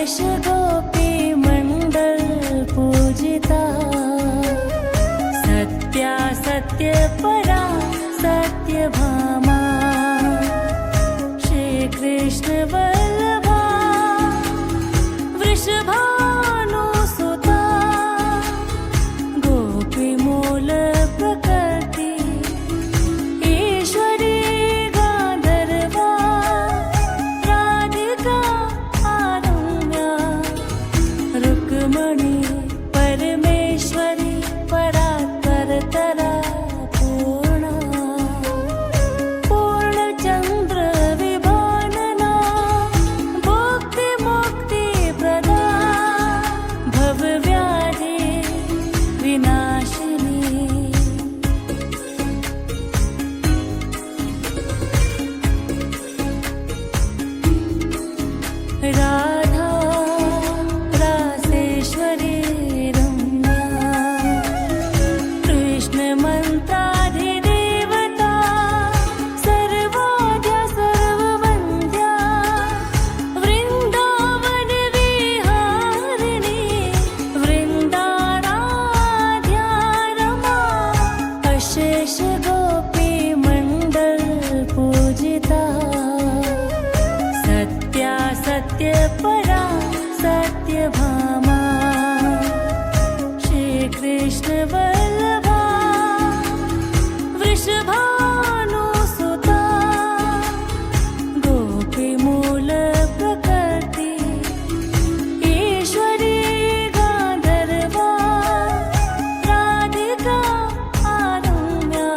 अशेष गोपी मंडल पूजिता सत्या सत्य परा सत्य भामा श्री कृष्ण वल्लभा वृषभानुसुता गोपी मूल प्रकृति ईश्वरी गांधर्वा राधिका आरम्या रुक्मणी परमेश्वरी परात्परतरा पूर्णा पूर्णचंद्र विभानना भुक्ति मुक्ति प्रदा भवव्याधि विनाशिनी राधा रासेश्वरी रम्या कृष्ण मंत्राधिदेवता सर्वाद्या सर्ववन्द्या वृंदावन विहारिणी वृंदाराध्या रमा अशेष गोपी मंडल पूजिता सत्या सत्य परा सत्य भामा श्री कृष्ण वल्लभा वृषभानुसुता गोपी मूल प्रकृति ईश्वरी गांधर्वा राधिका आरम्या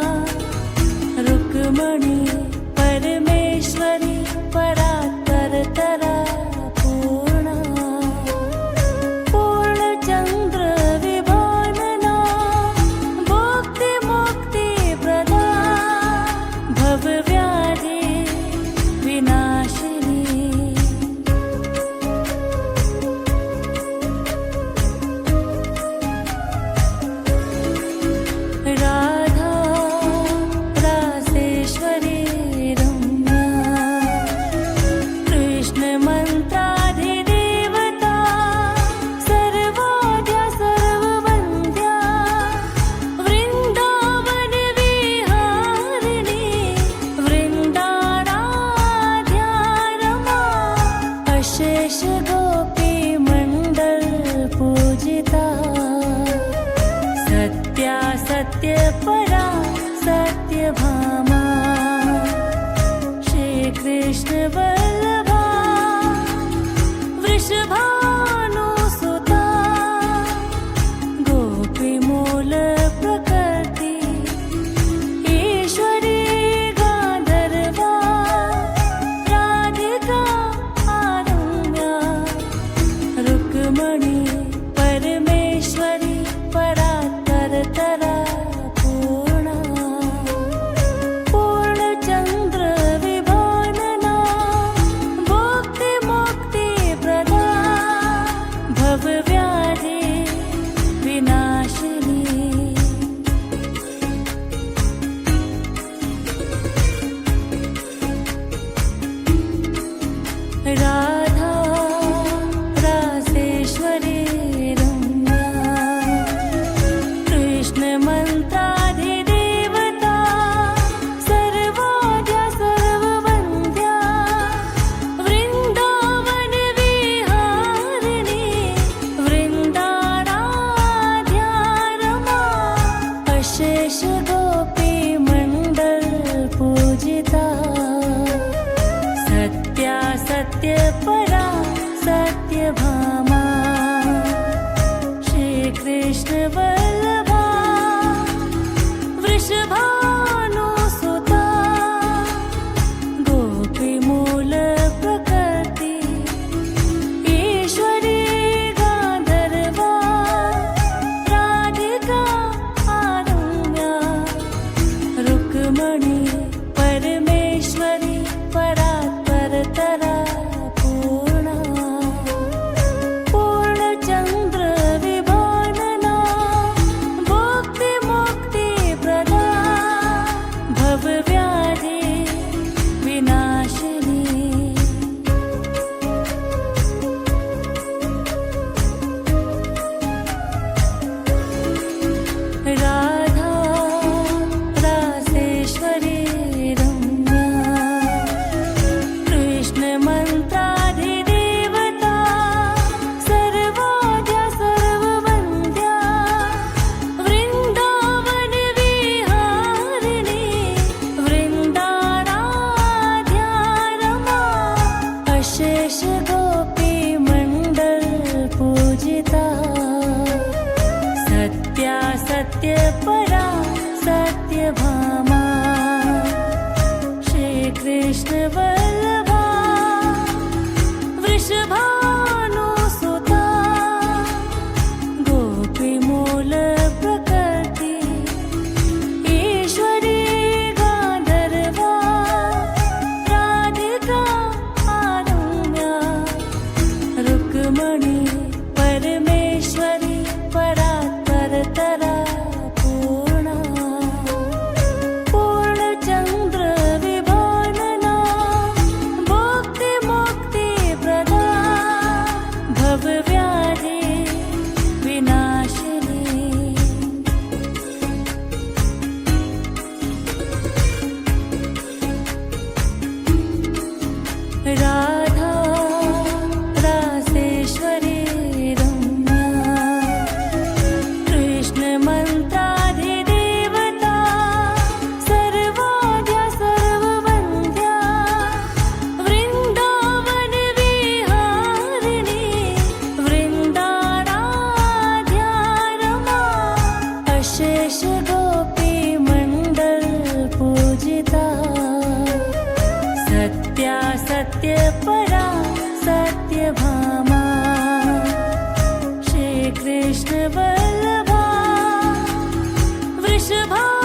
रुक्मणी परमेश्वरी परात्परतरा पूर्णा पूर्णचंद्र विभानना भुक्ति मुक्ति प्रदा भवव्याधि विनाशिनी राधा रासेश्वरी रम्या कृष्ण मंत्राधिदेवता सर्वाद्या सर्ववन्द्या वृंदावन विहारिणी वृंदाराध्या रमा अशेष गोपी मंडल पूजिता सत्या सत्य परा सत्य भामा श्री कृष्ण वल्लभा वृषभानुसुता गोपी मूल प्रकृति ईश्वरी गांधर्वा राधिका आरम्या रुक्मणी परमेश्वरी परात्परतरा पूर्णा पूर्णचंद्र विभानना भुक्ति मुक्ति प्रदा भवव्याधि विनाशिनी राधा रासेश्वरी रम्या कृष्ण मंत्राधिदेवता सर्वाद्या सर्ववन्द्या वृंदावन विहारिणी वृंदाराध्या रमा अशेष गोपी मंडल पूजिता सत्या सत्य परा सत्य भामा श्री कृष्ण वल्लभा वृषभानुसुता गोपी मूल प्रकृति ईश्वरी गांधर्वा राधिका आरम्या रुक्मणी परमेश्वरी परात्परतरा पूर्णा पूर्णचंद्र विभानना वृषभानुसुता गोपीमूल प्रकृति ईश्वरी गांधर्वा राधिका आरुण्या रुक्मणी परमेश्वरी परात्परतरा पूर्णा पूर्णचंद्र विभानना भुक्तिमुक्तिप्रदा भवव्याधि विनाशिनी राधा रासेश्वरी रम्या कृष्णमन्त्राधिदेवता सर्वाद्या सर्ववन्द्या वृन्दावनविहारिणी वृन्दाराध्या रमा अशेष गोपीमण्डल पूजिता सत्या सत्यपरा सत्यभामा श्रीकृष्ण वल्लभा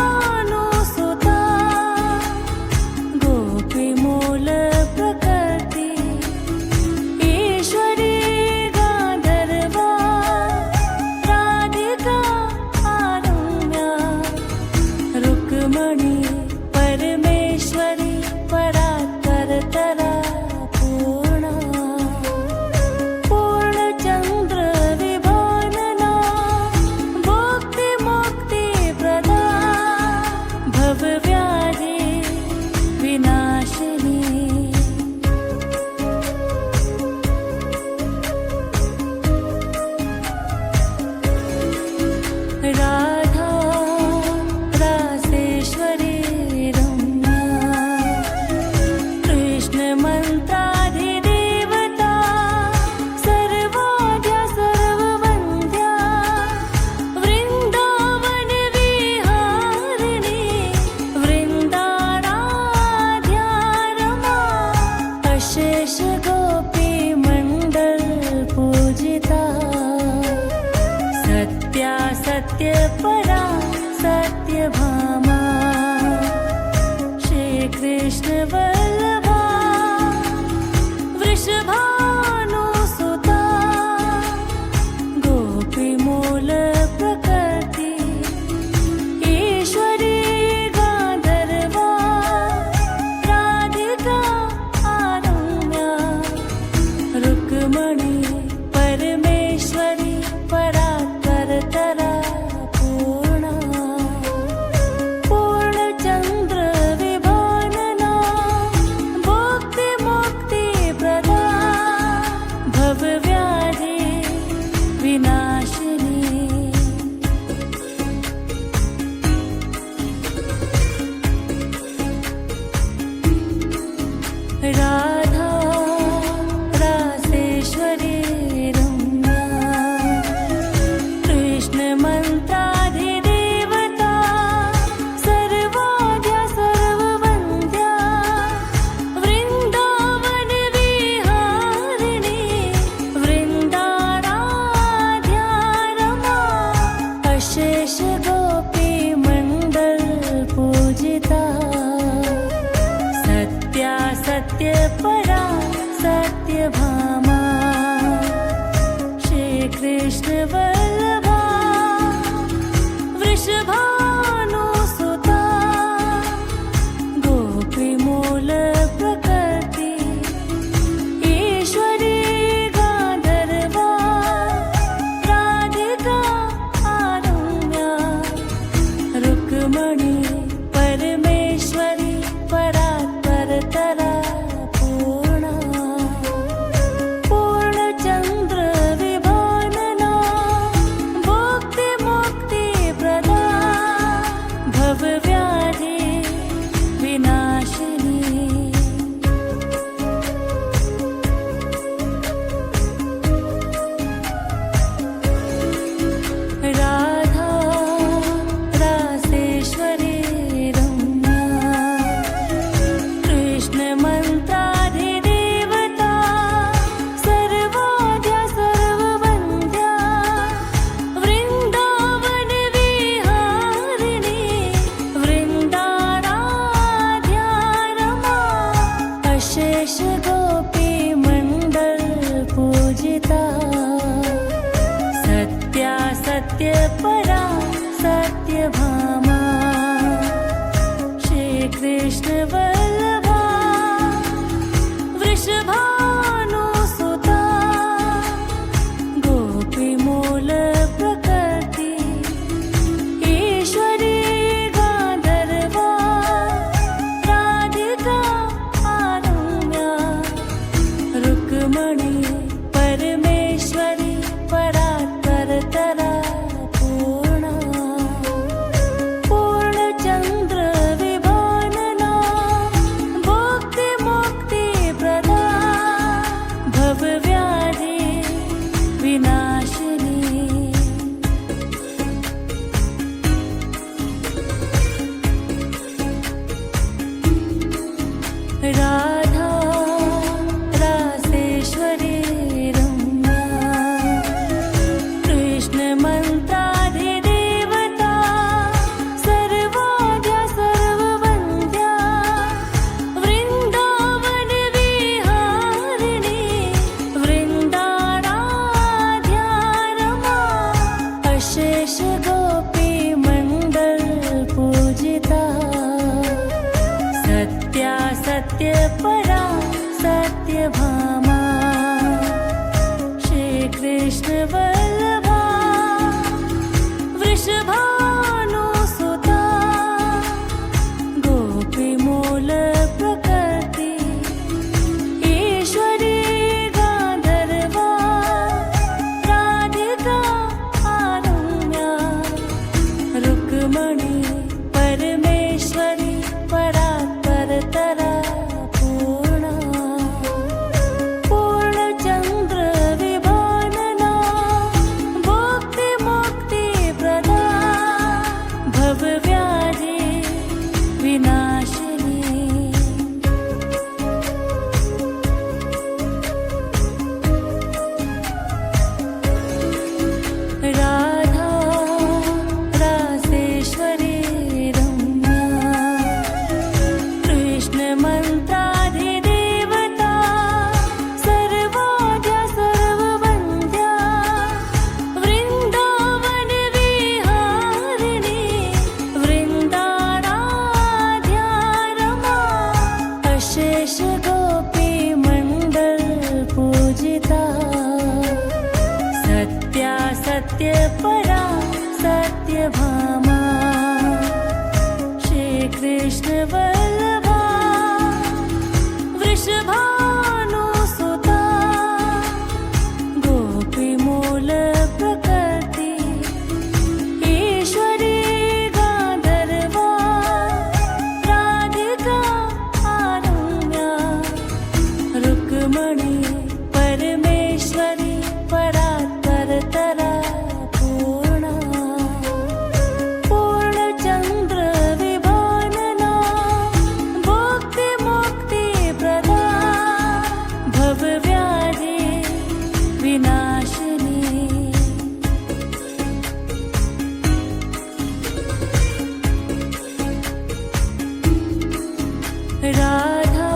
वृषभानुसुता गोपीमूल प्रकृति ईश्वरी गांधर्वा राधिका आरुण्या रुक्मणी परमेश्वरी परात्परतरा पूर्णा पूर्णचंद्र विभानना भुक्तिमुक्तिप्रदा भवव्याधि विनाशिनी राधा रासेश्वरी रम्या कृष्णमन्त्राधिदेवता सर्वाद्या सर्ववन्द्या वृन्दावनविहारिणी वृन्दाराध्या रमा अशेष गोपीमण्डल पूजिता सत्या सत्यपरा सत्यभामा श्रीकृष्ण वल्लभा वृषभानुसुता गोपीमूल प्रकृति ईश्वरी गांधर्वा राधिका आरुण्या रुक्मणी परमेश्वरी परात्परतरा पूर्णा पूर्णचंद्र विभानना भुक्तिमुक्तिप्रदा भवव्याधि विनाशिनी राधा रासेश्वरी रम्या कृष्णमन्त्राधिदेवता सर्वाद्या सर्ववन्द्या वृन्दावनविहारिणी वृन्दाराध्या रमा अशेष गोपीमण्डल पूजिता सत्या सत्यपरा सत्यभामा श्रीकृष्ण वल्लभा वृषभानुसुता गोपीमूल प्रकृति ईश्वरी गांधर्वा राधिका आरुण्या रुक्मणी परमेश्वरी परात्परतरा पूर्णा पूर्णचंद्र विभानना भुक्तिमुक्तिप्रदा विनाशिनी राधा रासेश्वरी रम्या कृष्ण मंत्राधिदेवता सर्वाद्या सर्ववन्द्या वृन्दावन विहारिणी वृन्दाराध्या रमा अशेष गोपी मंडल पूजिता सत्या सत्य परा सत्यभामा श्री कृष्ण वल्लभा वृषभानुसुता गोपीमूल प्रकृति ईश्वरी गान्धर्वा राधिका आरम्या रुक्मणी परमेश्वरी परात्परतरा पूर्णा पूर्णचन्द्र विभानना भुक्तिमुक्तिप्रदा भवव्याधि विनाशिनी राधा रासेश्वरी रम्या कृष्ण मंत्राधिदेवता सर्वाद्या सर्ववन्द्या वृन्दावन विहारिणी वृन्दाराध्या रमा अशेष गोपी मंडल पूजिता सत्या सत्य परा सत्यभामा श्री कृष्ण वल्लभा वृषभानुसुता गोपीमूल प्रकृति ईश्वरी गान्धर्वा राधिका आरम्या रुक्मणी परमेश्वरी परात्परतरा पूर्णा पूर्णचन्द्र विभानना भुक्तिमुक्तिप्रदा भवव्याधि विनाशिनी राधा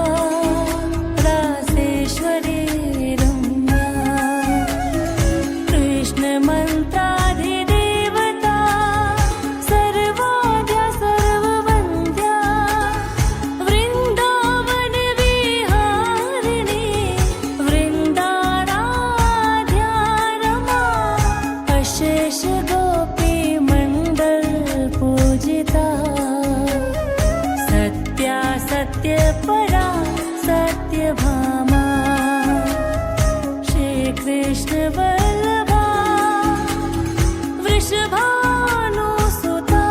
रासेश्वरी रम्या कृष्ण मंत्राधिदेवता सर्वाद्या सर्ववन्द्या वृन्दावन विहारिणी वृन्दाराध्या रमा अशेष गोपी मंडल पूजिता सत्या सत्य परा सत्यभामा श्री कृष्ण वल्लभा वृषभानुसुता गोपीमूल प्रकृति ईश्वरी गान्धर्वा राधिका आरम्या रुक्मणी परमेश्वरी परात्परतरा पूर्णा पूर्णचन्द्र विभानना भुक्तिमुक्तिप्रदा भवव्याधि विनाशिनी राधा रासेश्वरी रम्या कृष्ण मंत्राधिदेवता सर्वाद्या सर्ववन्द्या वृन्दावन विहारिणी वृन्दाराध्या रमा अशेष गोपी मंडल पूजिता सत्या सत्य परा सत्यभामा श्री कृष्ण वल्लभा वृषभानुसुता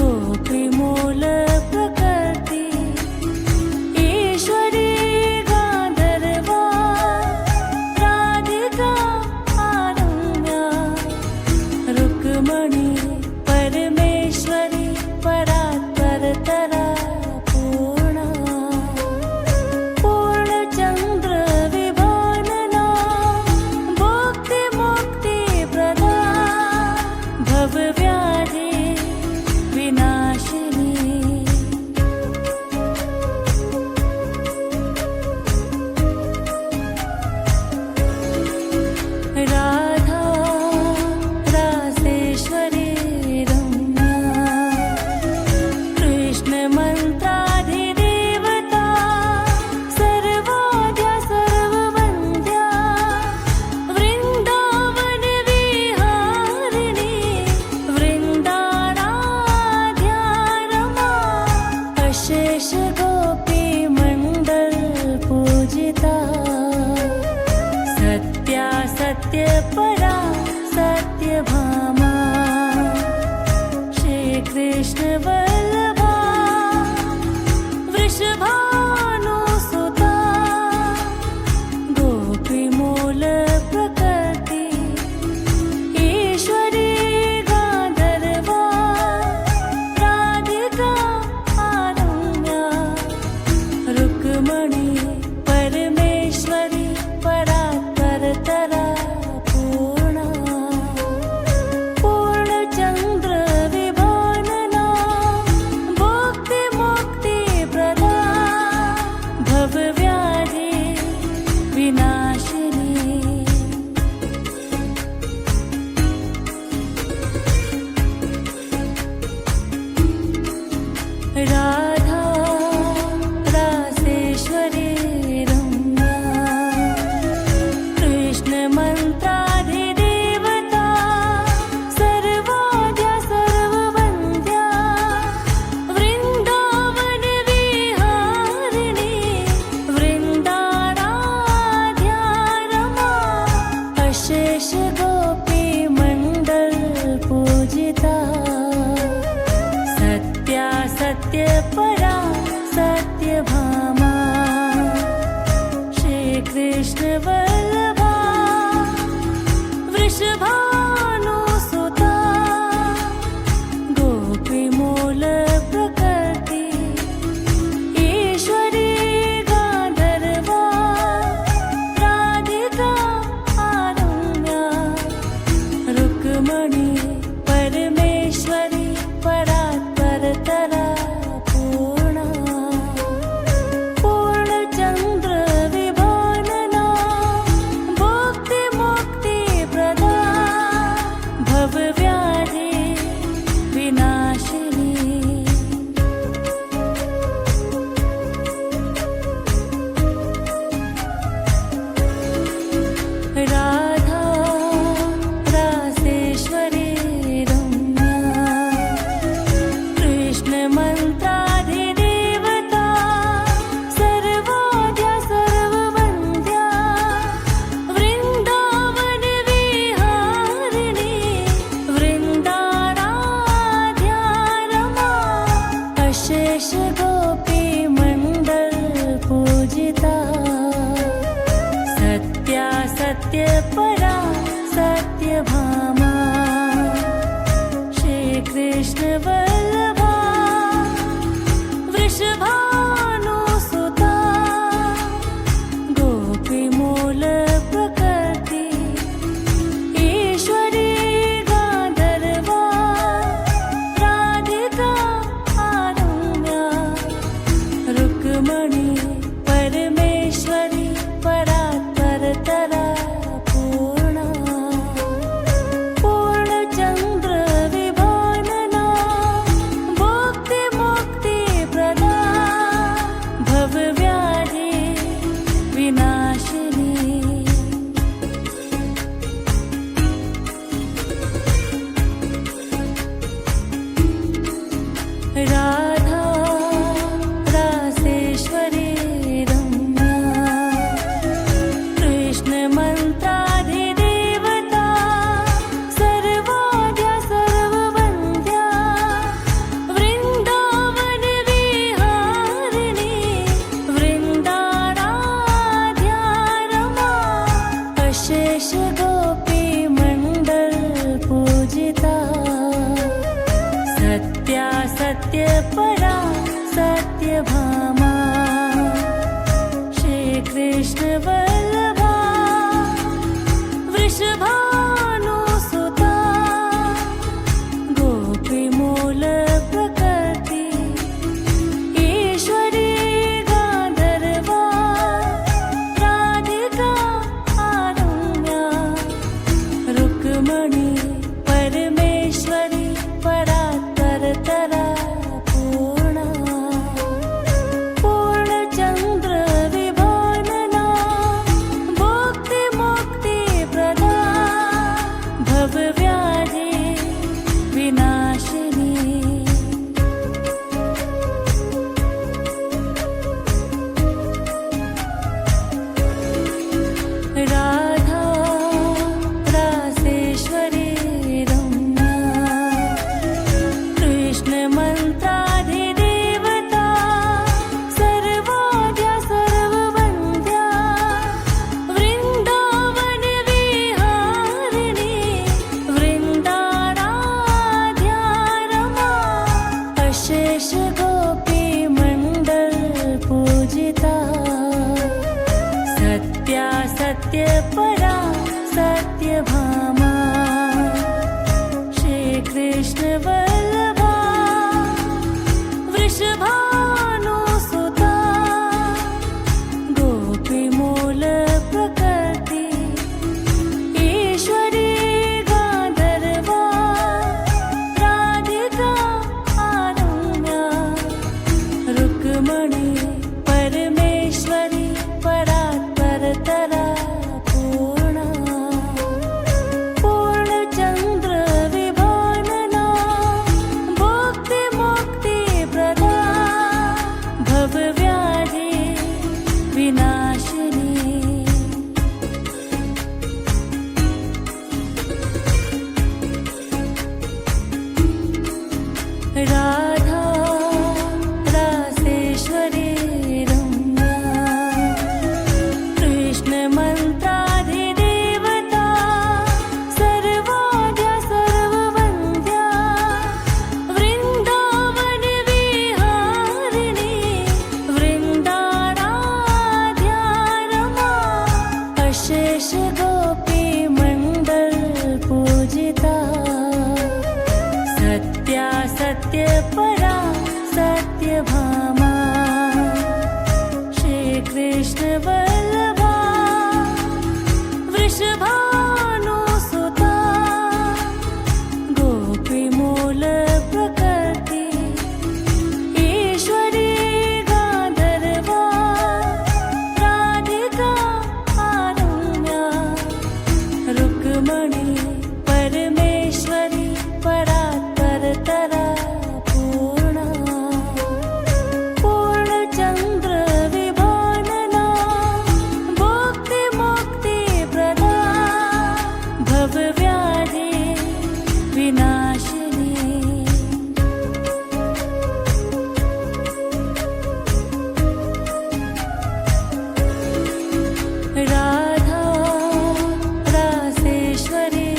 गोपीमूल प्रकृति ईश्वरी गान्धर्वा राधिका आरम्या रुक्मणी परमेश्वरी परात्परतरा पूर्णा पूर्णचन्द्र विभानना भुक्तिमुक्तिप्रदा भवव्याधि विनाशिनी राधा रासेश्वरी रम्या कृष्ण मंत्राधिदेवता सर्वाद्या सर्ववन्द्या वृन्दावन विहारिणी वृन्दाराध्या रमा अशेष गोपी मंडल पूजिता सत्या सत्य परा सत्यभामा श्री कृष्ण वल्लभा वृषभानुसुता गोपीमूल वल्लभा वृषभानुसुता गोपीमूल प्रकृति ईश्वरी गान्धर्वा राधिका आरम्या रुक्मणी परमेश्वरी परात्परतरा पूर्णा पूर्णचन्द्र विभानना भुक्तिमुक्तिप्रदा भवव्याधि विनाशिनी राधा रासेश्वरी रम्या कृष्णमन्त्राधिदेवता सर्वाद्या सर्ववन्द्या वृन्दावनविहारिणी वृन्दाराध्या रमा अशेष गोपीमण्डल पूजिता सत्या सत्यपरा सत्यभामा श्रीकृष्ण वल्लभा वृषभानुसुता गोपीमूल प्रकृति ईश्वरी गान्धर्वा राधिका आरम्या रुक्मणी परमेश्वरी परात्परतरा पूर्णा पूर्णचन्द्र विभानना भुक्तिमुक्तिप्रदा भवव्याधि विनाशिनी राधा रासेश्वरी रम्या कृष्णमन्त्राधिदेवता सर्वाद्या सर्ववन्द्या वृन्दावनविहारिणी वृन्दाराध्या रमा अशेष गोपीमण्डल पूजिता सत्या सत्यपरा सत्यभामा श्रीकृष्ण वल्लभा वृषभानुसुता गोपीमूल प्रकृति ईश्वरी गान्धर्वा राधिका आरम्या रुक्मणी परमेश्वरी परात्परतरा पूर्णा पूर्णचन्द्र विभानना भुक्तिमुक्तिप्रदा भवव्याधि विनाशिनी राधा रासेश्वरी रम्या कृष्णमन्त्राधिदेवता सर्वाद्या सर्ववन्द्या वृन्दावनविहारिणी वृन्दाराध्या रमा अशेष गोपीमण्डल पूजिता सत्या सत्यपरा सत्यभामा श्रीकृष्ण वल्लभा वृषभानुसुता गोपीमूल प्रकृति ईश्वरी गान्धर्वा राधिका आरम्या रुक्मणी परमेश्वरी परात्परतरा पूर्णा अशेष गोपी मंडल पूजिता सत्या सत्य परा सत्यभामा श्री कृष्ण वल्लभा वृषभानुसुता गोपीमूल प्रकृति ईश्वरी गांधर्वा राधिका आरम्या रुक्मणी परमेश्वरी परात्परतरा पूर्णा पूर्णचंद्र विभानना भुक्तिमुक्तिप्रदा भवव्याधि विनाशिनी राधा रासेश्वरी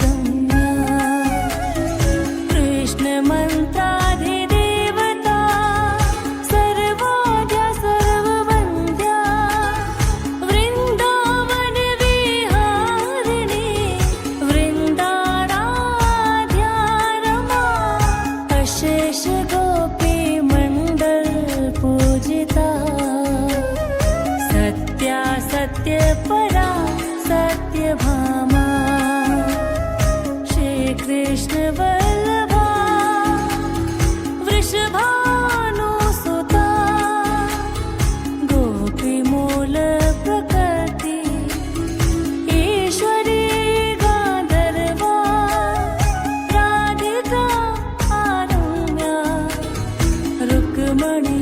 रम्या कृष्ण मंत्राधिदेवता सर्वाद्या सर्ववन्द्या वृंदावन विहारिणी वृंदाराध्या रमा अशेष गोपी मंडल पूजिता सत्या सत्य परा सत्यभामा श्री कृष्ण वल्लभा वृषभानुसुता गोपीमूल प्रकृति ईश्वरी गांधर्वा राधिका आरम्या रुक्मणी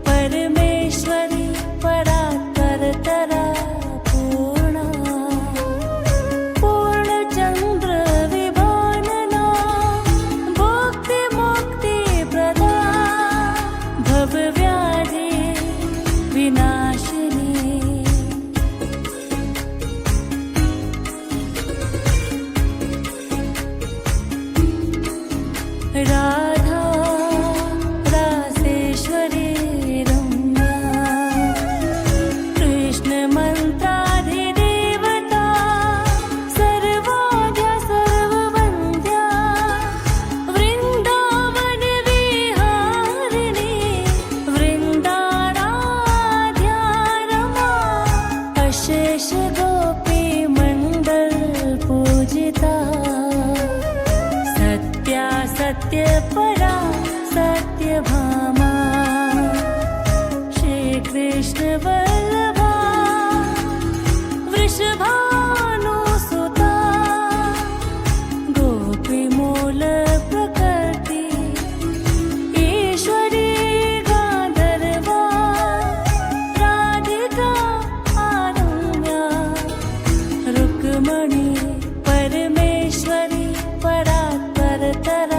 परमेश्वरी परात्परतरा पूर्णा पूर्णचंद्र विभानना भुक्तिमुक्तिप्रदा भवव्याधि विनाशिनी राधा रासेश्वरी रम्या कृष्ण मंत्राधिदेवता सर्वाद्या सर्ववन्द्या वृंदावन विहारिणी वृंदाराध्या रमा अशेष गोपी मंडल पूजिता सत्या सत्य परा सत्यभामा श्री कृष्ण वल्लभा वृषभानुसुता गोपीमूल प्रकृति ईश्वरी गांधर्वा राधिका आरम्या रुक्मणी परमेश्वरी परात्परतरा